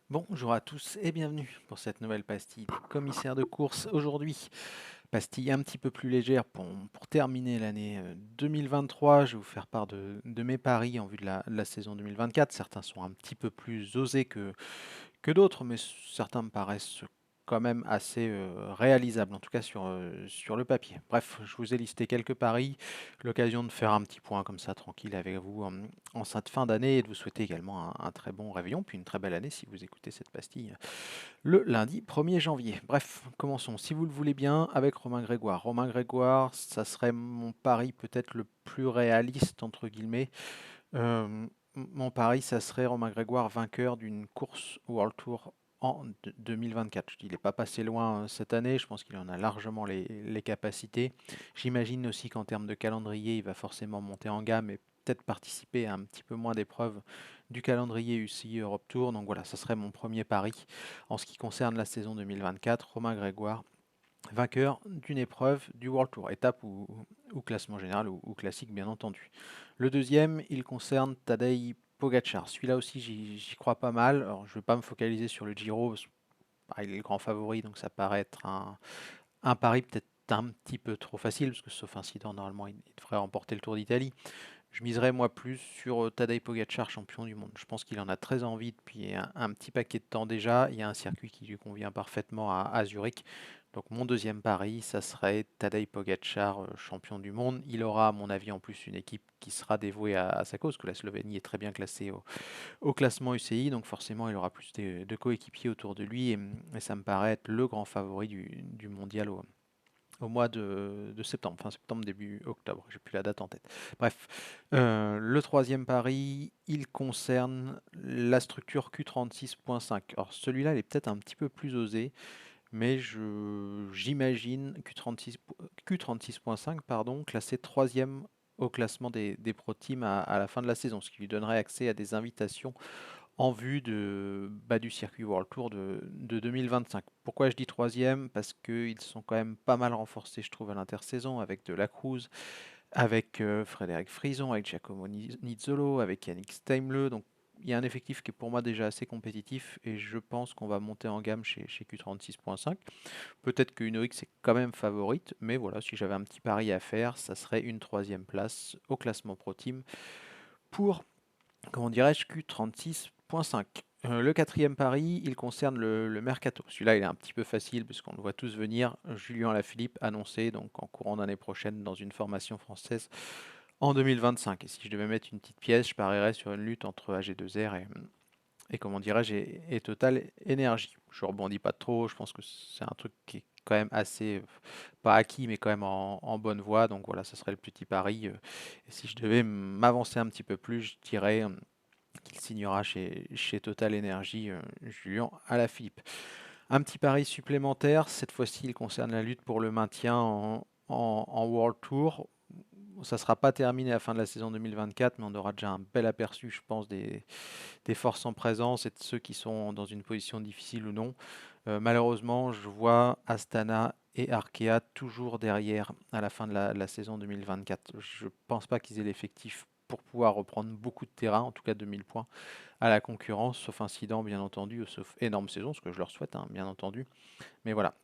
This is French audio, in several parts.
Bonjour à tous et bienvenue pour cette nouvelle pastille des commissaires de course. Aujourd'hui, pastille un petit peu plus légère pour terminer l'année 2023. Je vais vous faire part de mes paris en vue de la saison 2024. Certains sont un petit peu plus osés que d'autres, mais certains me paraissent quand même assez réalisables, en tout cas sur le papier. Bref, je vous ai listé quelques paris, l'occasion de faire un petit point comme ça, tranquille avec vous en cette fin d'année et de vous souhaiter également un très bon réveillon, puis une très belle année si vous écoutez cette pastille le lundi 1er janvier. Bref, commençons, si vous le voulez bien, avec Romain Grégoire. Romain Grégoire, ça serait mon pari peut-être le plus réaliste, entre guillemets. Mon pari, ça serait Romain Grégoire vainqueur d'une course World Tour en 2024. Je dis, il n'est pas passé loin cette année, je pense qu'il en a largement les capacités. J'imagine aussi qu'en termes de calendrier, il va forcément monter en gamme et peut-être participer à un petit peu moins d'épreuves du calendrier UCI Europe Tour. Donc voilà, ce serait mon premier pari en ce qui concerne la saison 2024. Romain Grégoire, vainqueur d'une épreuve du World Tour, étape ou classement général ou classique bien entendu. Le deuxième, il concerne Tadej Pogacar. Celui-là aussi, j'y crois pas mal. Alors, je ne vais pas me focaliser sur le Giro, parce que, il est le grand favori, donc ça paraît être un pari peut-être un petit peu trop facile, parce que sauf incident, normalement, il devrait remporter le Tour d'Italie. Je miserais moi plus sur Tadej Pogacar, champion du monde. Je pense qu'il en a très envie depuis un petit paquet de temps déjà. Il y a un circuit qui lui convient parfaitement à Zurich. Donc mon deuxième pari, ça serait Tadej Pogacar, champion du monde. Il aura, à mon avis, en plus une équipe qui sera dévouée à sa cause, que la Slovénie est très bien classée au classement UCI, donc forcément il aura plus de coéquipiers autour de lui, et ça me paraît être le grand favori du mondial au mois de septembre, fin septembre, début octobre, j'ai plus la date en tête. Bref, le troisième pari, il concerne la structure Q36.5. Alors celui-là, il est peut-être un petit peu plus osé, mais j'imagine Q36.5, pardon, classé troisième au classement des Pro Teams à la fin de la saison, ce qui lui donnerait accès à des invitations en vue du circuit World Tour de 2025. Pourquoi je dis troisième? Parce qu'ils sont quand même pas mal renforcés, je trouve, à l'intersaison, avec De la Cruz, avec Frédéric Frison, avec Giacomo Nizzolo, avec Yannick Steimle. Donc il y a un effectif qui est pour moi déjà assez compétitif et je pense qu'on va monter en gamme chez Q36.5. Peut-être que UNOX est quand même favorite, mais voilà, si j'avais un petit pari à faire, ça serait une troisième place au classement Pro Team pour, comment dirais-je, Q36.5. Le quatrième pari, il concerne le mercato. Celui-là, il est un petit peu facile parce qu'on le voit tous venir. Julien Alaphilippe annoncé donc en courant d'année prochaine dans une formation française en 2025. Et si je devais mettre une petite pièce, je parierais sur une lutte entre AG2R et comment dirais-je, et Total Énergie. Je rebondis pas trop, je pense que c'est un truc qui est quand même assez, pas acquis, mais quand même en bonne voie. Donc voilà, ce serait le petit pari. Et si je devais m'avancer un petit peu plus, je dirais qu'il signera chez Total Energy, Julien Alaphilippe. Un petit pari supplémentaire, cette fois-ci il concerne la lutte pour le maintien en World Tour. Ça ne sera pas terminé à la fin de la saison 2024, mais on aura déjà un bel aperçu, je pense, des forces en présence et de ceux qui sont dans une position difficile ou non. Malheureusement, je vois Astana et Arkea toujours derrière à la fin de la saison 2024. Je ne pense pas qu'ils aient l'effectif pour pouvoir reprendre beaucoup de terrain, en tout cas 2000 points, à la concurrence, sauf incident bien entendu, ou sauf énorme saison, ce que je leur souhaite, hein, bien entendu. Mais voilà,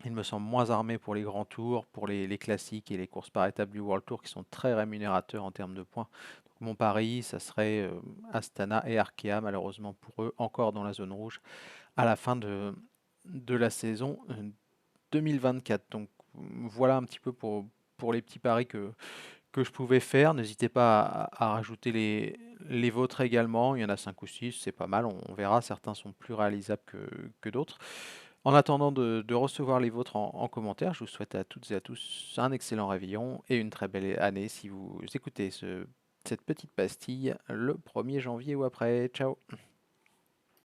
il me semble moins armé pour les grands tours, pour les classiques et les courses par étapes du World Tour qui sont très rémunérateurs en termes de points. Donc mon pari, ça serait Astana et Arkea, malheureusement pour eux, encore dans la zone rouge à la fin de la saison 2024. Donc voilà un petit peu pour les petits paris que je pouvais faire. N'hésitez pas à rajouter les vôtres également. Il y en a 5 ou 6, c'est pas mal. On verra. Certains sont plus réalisables que d'autres. En attendant de recevoir les vôtres en commentaire, je vous souhaite à toutes et à tous un excellent réveillon et une très belle année si vous écoutez cette petite pastille le 1er janvier ou après. Ciao!